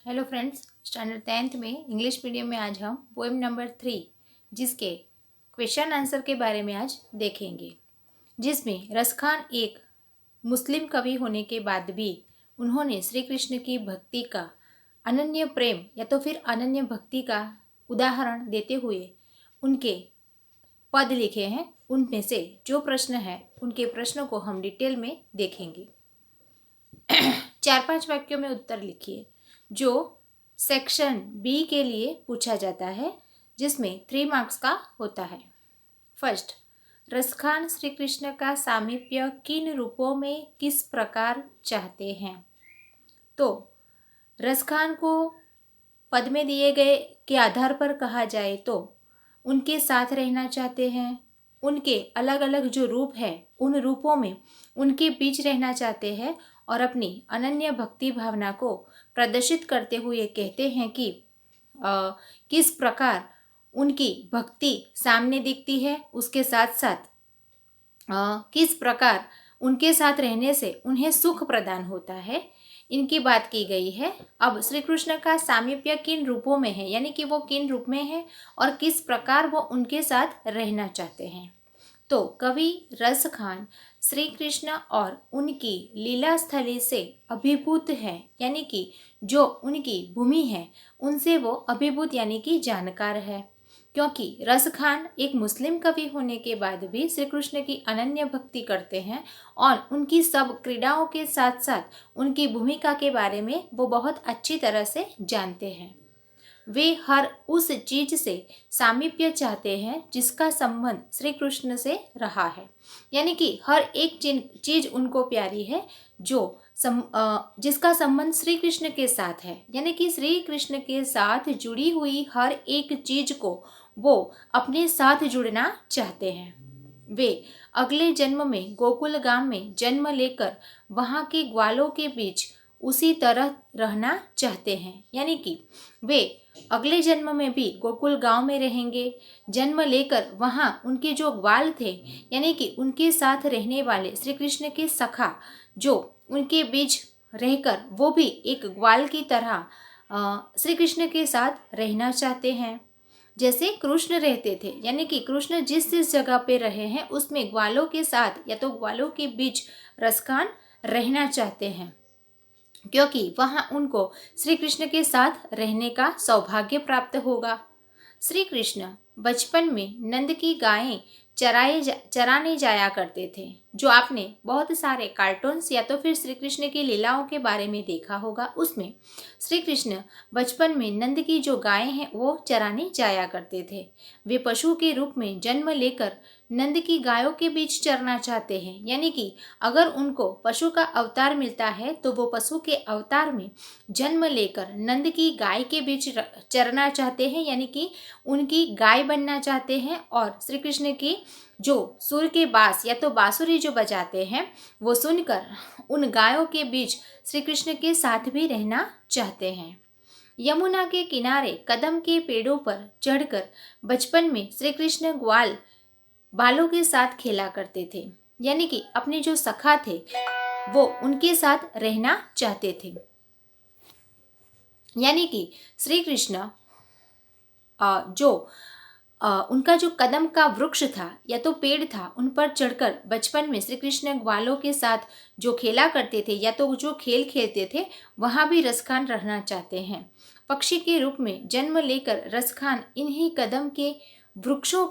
Hello friends, standard 10th में English medium में आज हम पोएम नंबर 3 जिसके क्वेश्चन आंसर के बारे में आज देखेंगे। जिसमें रसखान एक मुस्लिम कवि होने के बाद भी उन्होंने श्री कृष्ण की भक्ति का अनन्य प्रेम या तो फिर अनन्य भक्ति का उदाहरण देते हुए उनके पद लिखे हैं। उनमें से जो प्रश्न है उनके प्रश्नों को हम डिटेल में देखेंगे। 4-5 वाक्यों में उत्तर लिखिए जो सेक्शन बी के लिए पूछा जाता है, जिसमें 3 मार्क्स का होता है। फर्स्ट, रसखान श्री कृष्ण का सामीप्य किन रूपों में किस प्रकार चाहते हैं। तो रसखान को पद में दिए गए के आधार पर कहा जाए तो उनके साथ रहना चाहते हैं, उनके अलग अलग जो रूप है उन रूपों में उनके बीच रहना चाहते हैं और अपनी अनन्य भक्ति भावना को प्रदर्शित करते हुए कहते हैं कि किस प्रकार उनकी भक्ति सामने दिखती है, उसके साथ साथ किस प्रकार उनके साथ रहने से उन्हें सुख प्रदान होता है, इनकी बात की गई है। अब श्री कृष्ण का सामीप्य किन रूपों में है, यानी कि वो किन रूप में है और किस प्रकार वो उनके साथ रहना चाहते हैं। तो कवि रसखान श्री कृष्ण और उनकी लीला स्थली से अभिभूत है, यानी कि जो उनकी भूमि है उनसे वो अभिभूत यानी कि जानकार है। क्योंकि रसखान एक मुस्लिम कवि होने के बाद भी श्री कृष्ण की अनन्य भक्ति करते हैं और उनकी सब क्रीड़ाओं के साथ साथ उनकी भूमिका के बारे में वो बहुत अच्छी तरह से जानते हैं। वे हर उस चीज से सामीप्य चाहते हैं जिसका संबंध श्री कृष्ण से रहा है, यानी कि हर एक चीज उनको प्यारी है जो जिसका संबंध श्री कृष्ण के साथ है, यानी कि श्री कृष्ण के साथ जुड़ी हुई हर एक चीज को वो अपने साथ जुड़ना चाहते हैं। वे अगले जन्म में गोकुल गांव में जन्म लेकर वहाँ के ग्वालों के बीच उसी तरह रहना चाहते हैं, यानी कि वे अगले जन्म में भी गोकुल गांव में रहेंगे, जन्म लेकर वहाँ उनके जो ग्वाल थे यानी कि उनके साथ रहने वाले श्री कृष्ण के सखा जो उनके बीच रहकर वो भी एक ग्वाल की तरह श्री कृष्ण के साथ रहना चाहते हैं, जैसे कृष्ण रहते थे, यानी कि कृष्ण जिस जगह पे रहे हैं उसमें ग्वालों के साथ या तो ग्वालों के बीच रसखान रहना चाहते हैं, क्योंकि वहाँ उनको श्री कृष्ण के साथ रहने का सौभाग्य प्राप्त होगा। श्री कृष्ण बचपन में नंद की गायें चराने जाया करते थे, जो आपने बहुत सारे कार्टून्स या तो फिर श्री कृष्ण की लीलाओं के बारे में देखा होगा। उसमें श्री कृष्ण बचपन में नंद की जो गायें हैं वो चराने जाया करते थे। वे पशु के रूप में जन्म लेकर नंद की गायों के बीच चरना चाहते हैं, यानी कि अगर उनको पशु का अवतार मिलता है तो वो पशु के अवतार में जन्म लेकर नंद की गाय के बीच चरना चाहते हैं, यानी कि उनकी गाय बनना चाहते हैं और श्री कृष्ण की जो सुर के बास या तो बांसुरी जो बजाते हैं वो सुनकर उन गायों के बीच श्री कृष्ण के साथ भी रहना चाहते हैं। यमुना के किनारे कदम के पेड़ों पर चढ़कर बचपन में श्री कृष्ण ग्वाल बालों के साथ खेला करते थे, यानी कि अपने जो सखा थे वो उनके साथ रहना चाहते थे, यानी कि श्री कृष्ण जो उनका जो कदम का वृक्ष था या तो पेड़ था उन पर चढ़कर बचपन में श्री कृष्ण ग्वालों के साथ जो खेला करते थे या तो जो खेल खेलते थे वहाँ भी रसखान रहना चाहते हैं। पक्षी के रूप में जन्म लेकर रसखान इन्हीं कदम के वृक्षों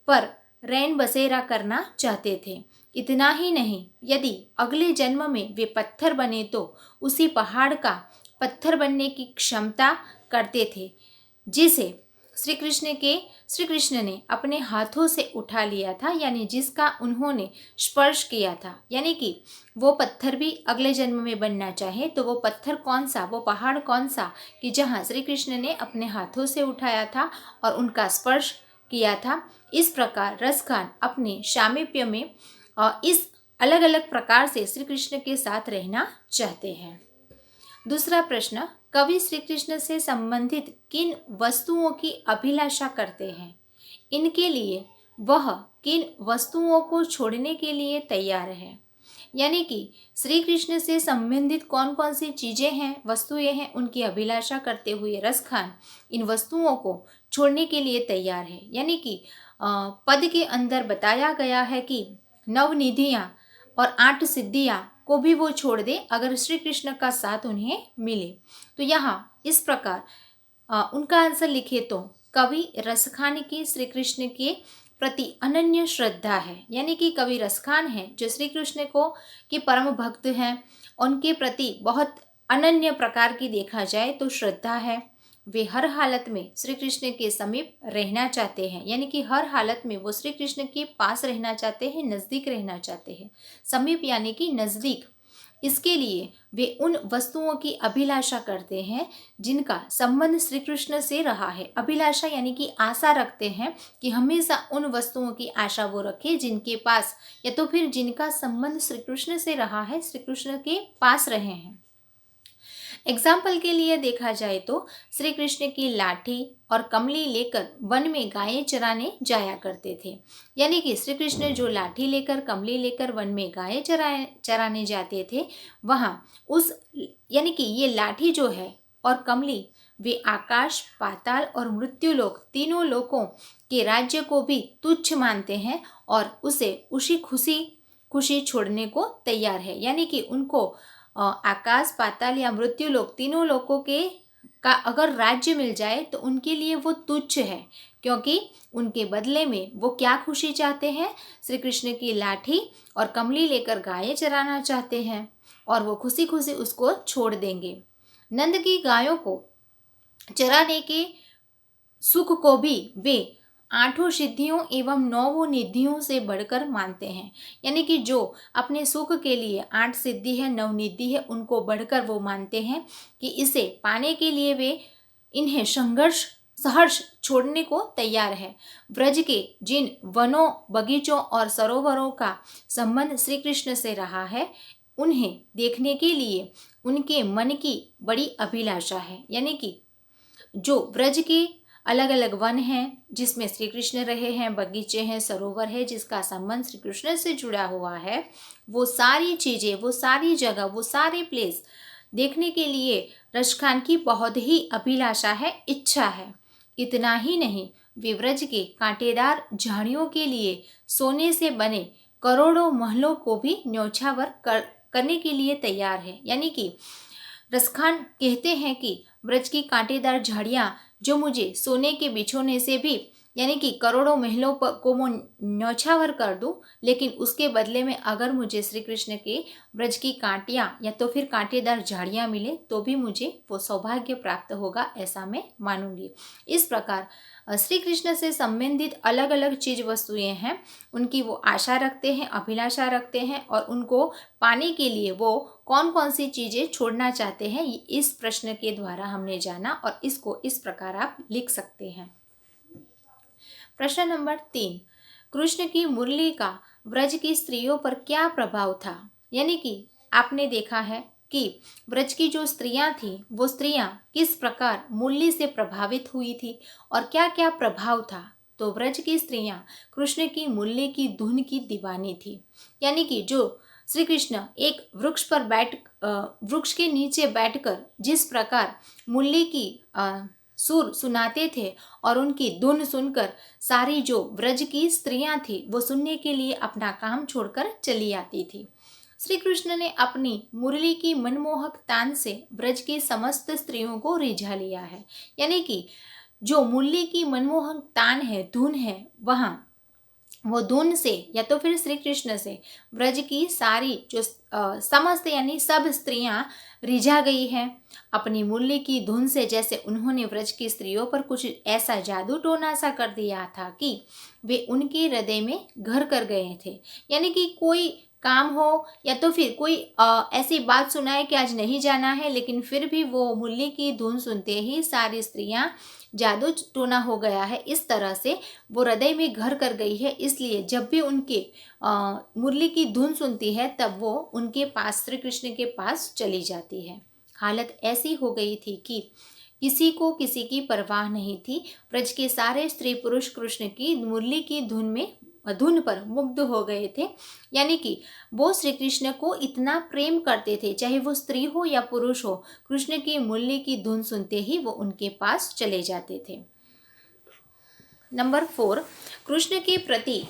पर रैन बसेरा करना चाहते थे। इतना ही नहीं, यदि अगले जन्म में वे पत्थर बने तो उसी पहाड़ का पत्थर बनने की क्षमता करते थे, जिसे श्री कृष्ण ने अपने हाथों से उठा लिया था, यानी जिसका उन्होंने स्पर्श किया था, यानी कि वो पत्थर भी अगले जन्म में बनना चाहे तो वो पत्थर कौन सा, वो पहाड़ कौन सा कि जहाँ श्री कृष्ण ने अपने हाथों से उठाया था और उनका स्पर्श किया था। इस प्रकार रसखान अपने सामीप्य में इस अलग अलग प्रकार से श्री कृष्ण के साथ रहना चाहते हैं। दूसरा प्रश्न, कवि श्री कृष्ण से संबंधित किन वस्तुओं की अभिलाषा करते हैं, इनके लिए वह किन वस्तुओं को छोड़ने के लिए तैयार है। यानी कि श्री कृष्ण से संबंधित कौन कौन सी चीज़ें हैं, वस्तुएं हैं, उनकी अभिलाषा करते हुए रसखान इन वस्तुओं को छोड़ने के लिए तैयार है। यानी कि पद के अंदर बताया गया है कि नवनिधियाँ और 8 सिद्धियाँ को भी वो छोड़ दे अगर श्री कृष्ण का साथ उन्हें मिले। तो यहाँ इस प्रकार उनका आंसर लिखे तो कवि रसखान की श्री कृष्ण के प्रति अनन्य श्रद्धा है। यानी कि कवि रसखान है जो श्री कृष्ण को के परम भक्त हैं, उनके प्रति बहुत अनन्य प्रकार की देखा जाए तो श्रद्धा है। वे हर हालत में श्री कृष्ण के समीप रहना चाहते हैं, यानी कि हर हालत में वो श्री कृष्ण के पास रहना चाहते हैं, नज़दीक रहना चाहते हैं। समीप यानी कि नज़दीक। इसके लिए वे उन वस्तुओं की अभिलाषा करते हैं जिनका संबंध श्री कृष्ण से रहा है। अभिलाषा यानी कि आशा रखते हैं कि हमेशा उन वस्तुओं की आशा वो रखे जिनके पास या तो फिर जिनका संबंध श्री कृष्ण से रहा है, श्री कृष्ण के पास रहे हैं। एग्जाम्पल के लिए देखा जाए तो श्री कृष्ण की लाठी और कमली लेकर वन में गायें चराने जाया करते थे। यानी कि श्री कृष्ण जो लाठी लेकर कमली लेकर वन में गायें चराने जाते थे, वहाँ उस यानी कि ये लाठी जो है और कमली वे आकाश, पाताल और मृत्युलोक तीनों लोकों के राज्य को भी तुच्छ मानते हैं और उसे उसी खुशी छोड़ने को तैयार है। यानी कि उनको आकाश, पाताल या मृत्यु लोक तीनों लोकों के का अगर राज्य मिल जाए तो उनके लिए वो तुच्छ है, क्योंकि उनके बदले में वो क्या खुशी चाहते हैं, श्री कृष्ण की लाठी और कमली लेकर गायें चराना चाहते हैं और वो खुशी खुशी उसको छोड़ देंगे। नंद की गायों को चराने के सुख को भी वे 8 सिद्धियों एवं 9 निधियों से बढ़कर मानते हैं। यानी कि जो अपने सुख के लिए 8 सिद्धि है, 9 निधि है, उनको बढ़कर वो मानते हैं कि इसे पाने के लिए वे इन्हें सहर्ष छोड़ने को तैयार है। ब्रज के जिन वनों, बगीचों और सरोवरों का संबंध श्री कृष्ण से रहा है, उन्हें देखने के लिए उनके मन की बड़ी अभिलाषा है। यानी कि जो ब्रज के अलग अलग वन हैं जिसमें श्री कृष्ण रहे हैं, बगीचे हैं, सरोवर है जिसका संबंध श्री कृष्ण से जुड़ा हुआ है, वो सारी चीज़ें, वो सारी जगह, वो सारे प्लेस देखने के लिए रसखान की बहुत ही अभिलाषा है, इच्छा है। इतना ही नहीं, वे ब्रज के कांटेदार झाड़ियों के लिए सोने से बने करोड़ों महलों को भी न्यौछावर करने के लिए तैयार है। यानी कि रसखान कहते हैं कि ब्रज की कांटेदार झाड़ियाँ जो मुझे सोने के बिछोने से भी यानी कि करोड़ों महलों को मैं न्यौछावर कर दूं, लेकिन उसके बदले में अगर मुझे श्री कृष्ण के ब्रज की कांटियाँ या तो फिर कांटेदार झाड़ियाँ मिले तो भी मुझे वो सौभाग्य प्राप्त होगा, ऐसा मैं मानूंगी। इस प्रकार श्री कृष्ण से संबंधित अलग अलग चीज़ वस्तुएं हैं, उनकी वो आशा रखते हैं, अभिलाषा रखते हैं और उनको पाने के लिए वो कौन कौन सी चीज़ें छोड़ना चाहते हैं, इस प्रश्न के द्वारा हमने जाना और इसको इस प्रकार आप लिख सकते हैं। प्रश्न नंबर 3, कृष्ण की मुरली का ब्रज की स्त्रियों पर क्या प्रभाव था। यानी कि आपने देखा है कि ब्रज की जो स्त्रियां थी वो स्त्रियां किस प्रकार मुरली से प्रभावित हुई थी और क्या क्या प्रभाव था। तो ब्रज की स्त्रियां कृष्ण की मुरली की धुन की दीवानी थी। यानी कि जो श्री कृष्ण एक वृक्ष के नीचे बैठकर जिस प्रकार मुरली की सुर सुनाते थे और उनकी धुन सुनकर सारी जो ब्रज की स्त्रियां थी वो सुनने के लिए अपना काम छोड़कर चली आती थी। श्री कृष्ण ने अपनी मुरली की मनमोहक तान से ब्रज की समस्त स्त्रियों को रिझा लिया है। यानी कि जो मुरली की मनमोहक तान है, धुन है, वहाँ वो धुन से या तो फिर श्री कृष्ण से ब्रज की सारी जो समस्त यानी सब स्त्रियां रिझा गई हैं अपनी मुरली की धुन से। जैसे उन्होंने ब्रज की स्त्रियों पर कुछ ऐसा जादू टोना सा कर दिया था कि वे उनके हृदय में घर कर गए थे। यानी कि कोई काम हो या तो फिर कोई ऐसी बात सुनाए कि आज नहीं जाना है, लेकिन फिर भी वो मुरली की धुन सुनते ही सारी स्त्रियां जादू टोना हो गया है, इस तरह से वो हृदय में घर कर गई है। इसलिए जब भी उनके मुरली की धुन सुनती है तब वो उनके पास, श्री कृष्ण के पास चली जाती है। हालत ऐसी हो गई थी कि किसी को किसी की परवाह नहीं थी। ब्रज के सारे स्त्री पुरुष कृष्ण की मुरली की धुन में धुन पर मुग्ध हो गए थे। यानी कि वो श्री कृष्ण को इतना प्रेम करते थे, चाहे वो स्त्री हो या पुरुष हो, कृष्ण की मुरली की धुन सुनते ही वो उनके पास चले जाते थे। नंबर 4, कृष्ण के प्रति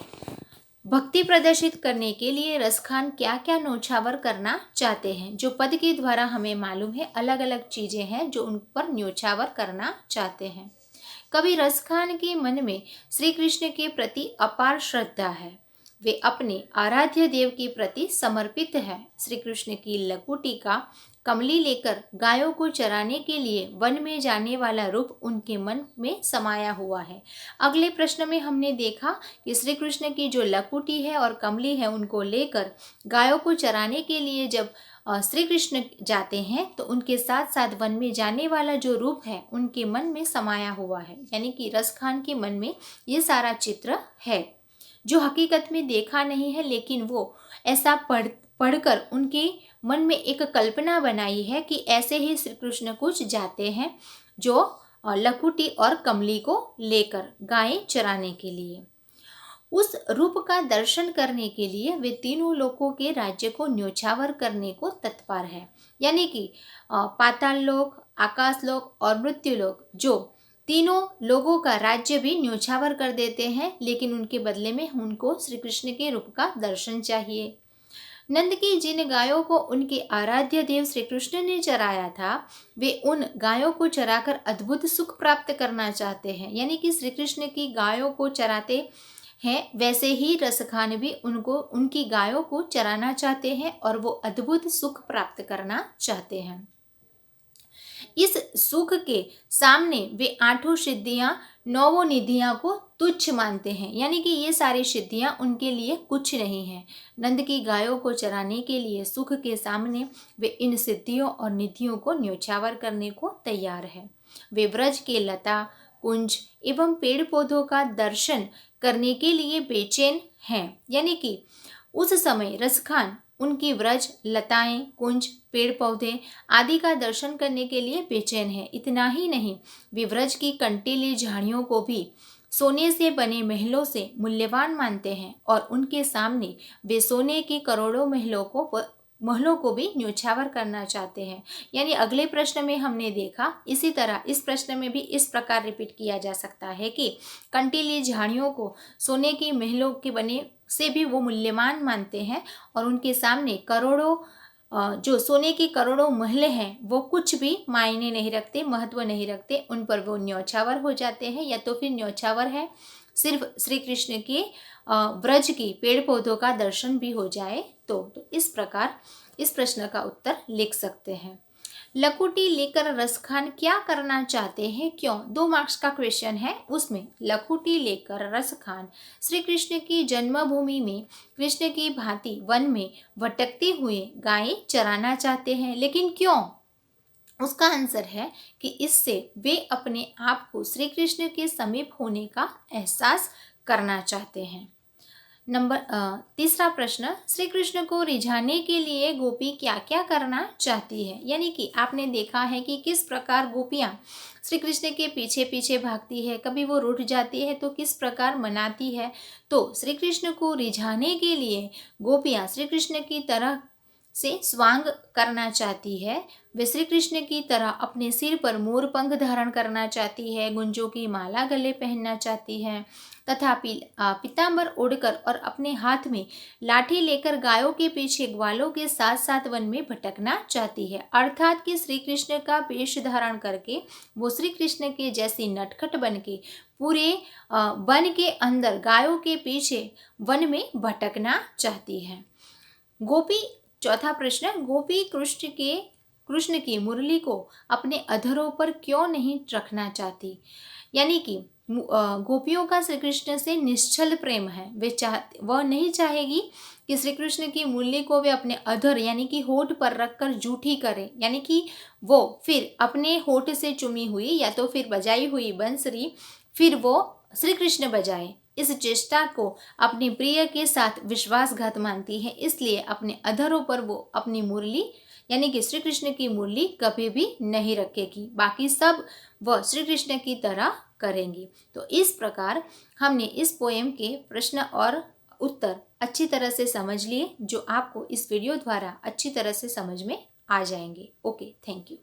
भक्ति प्रदर्शित करने के लिए रसखान क्या क्या न्योछावर करना चाहते हैं। जो पद के द्वारा हमें मालूम है, अलग अलग चीजें हैं जो उन पर न्योछावर करना चाहते हैं। कवि रसखान के मन में श्री कृष्ण के प्रति अपार श्रद्धा है। वे अपने आराध्य देव के प्रति समर्पित है। श्री कृष्ण की लकुटी का कमली लेकर गायों को चराने के लिए वन में जाने वाला रूप उनके मन में समाया हुआ है। अगले प्रश्न में हमने देखा कि श्री कृष्ण की जो लकुटी है और कमली है, उनको लेकर गायों को चराने के लिए जब श्री कृष्ण जाते हैं तो उनके साथ साथ वन में जाने वाला जो रूप है उनके मन में समाया हुआ है। यानी कि रसखान के मन में ये सारा चित्र है, जो हकीकत में देखा नहीं है, लेकिन वो ऐसा पढ़कर उनके मन में एक कल्पना बनाई है कि ऐसे ही श्री कृष्ण कुछ जाते हैं जो लकुटी और कमली को लेकर गायें चराने के लिए। उस रूप का दर्शन करने के लिए वे तीनों लोकों के राज्य को न्योछावर करने को तत्पर है। यानी कि पाताल लोक, आकाश लोक और मृत्यु लोक, जो तीनों लोगों का राज्य भी न्योछावर कर देते हैं, लेकिन उनके बदले में उनको श्री कृष्ण के रूप का दर्शन चाहिए। नंद की जिन गायों को उनके आराध्य देव श्री कृष्ण ने चराया था, वे उन गायों को चराकर अद्भुत सुख प्राप्त करना चाहते हैं। यानी कि श्री कृष्ण की गायों को चराते हैं, वैसे ही रसखान भी उनकी गायों को चराना चाहते हैं और वो अद्भुत सुख प्राप्त करना चाहते हैं। इस सुख के सामने वे 8 सिद्धियां, 9 निधियां को तुच्छ मानते हैं। यानी कि ये सारी सिद्धियां उनके लिए कुछ नहीं है। नंद की गायों को चराने के लिए सुख के सामने वे इन सिद्धियों और निधियों को न्योछावर करने को तैयार है। वे ब्रज के लता, कुंज एवं पेड़ पौधों का दर्शन करने के लिए बेचैन हैं। यानी कि उस समय रसखान उनकी व्रज, लताएं, कुंज, पेड़ पौधे आदि का दर्शन करने के लिए बेचैन है। इतना ही नहीं, वे व्रज की कंटीली झाड़ियों को भी सोने से बने महलों से मूल्यवान मानते हैं और उनके सामने वे सोने के करोड़ों महलों को भी न्योछावर करना चाहते हैं। यानी अगले प्रश्न में हमने देखा, इसी तरह इस प्रश्न में भी इस प्रकार रिपीट किया जा सकता है कि कंटीली झाड़ियों को सोने के महलों के बने से भी वो मूल्यवान मानते हैं और उनके सामने करोड़ों जो सोने के करोड़ों महल हैं वो कुछ भी मायने नहीं रखते, महत्व नहीं रखते, उन पर वो न्योछावर हो जाते हैं। या तो फिर न्योछावर है सिर्फ श्री कृष्ण के व्रज की पेड़ पौधों का दर्शन भी हो जाए तो इस प्रकार इस प्रश्न का उत्तर लिख सकते हैं। लकुटी लेकर रसखान क्या करना चाहते हैं, क्यों? 2 मार्क्स का क्वेश्चन है, उसमें लकुटी लेकर रसखान श्री कृष्ण की जन्मभूमि में कृष्ण की भांति वन में भटकते हुए गायें चराना चाहते हैं, लेकिन क्यों? उसका आंसर है कि इससे वे अपने आप को श्री कृष्ण के समीप होने का एहसास करना चाहते हैं। तीसरा प्रश्न, श्री कृष्ण को रिझाने के लिए गोपी क्या क्या करना चाहती है। यानी कि आपने देखा है कि किस प्रकार गोपियां श्री कृष्ण के पीछे पीछे भागती है, कभी वो रूठ जाती है तो किस प्रकार मनाती है। तो श्री कृष्ण को रिझाने के लिए गोपियां श्री कृष्ण की तरह से स्वांग करना चाहती है। वे श्री कृष्ण की तरह अपने सिर पर मोर पंख धारण करना चाहती है, गुंजों की माला गले पहनना चाहती है तथा पीतांबर ओढ़कर और अपने हाथ में लाठी लेकर गायों के पीछे ग्वालों के साथ साथ वन में भटकना चाहती है। अर्थात कि श्री कृष्ण का वेश धारण करके वो श्री कृष्ण के जैसी नटखट बन के पूरे वन के अंदर गायों के पीछे वन में भटकना चाहती है। चौथा प्रश्न, गोपी कृष्ण की मुरली को अपने अधरों पर क्यों नहीं रखना चाहती। यानी कि गोपियों का श्री कृष्ण से निश्चल प्रेम है। वह नहीं चाहेगी कि श्री कृष्ण की मुरली को वे अपने अधर यानी कि होठ पर रखकर जूठी करे, यानी कि वो फिर अपने होठ से चुमी हुई या तो फिर बजाई हुई बंसरी फिर वो श्री कृष्ण बजाए। इस चेष्टा को अपने प्रिय के साथ विश्वासघात मानती है, इसलिए अपने अधरों पर वो अपनी मुरली यानी कि श्री कृष्ण की मुरली कभी भी नहीं रखेगी। बाकी सब वह श्री कृष्ण की तरह करेंगे। तो इस प्रकार हमने इस पोएम के प्रश्न और उत्तर अच्छी तरह से समझ लिए, जो आपको इस वीडियो द्वारा अच्छी तरह से समझ में आ जाएंगे। Okay, thank you.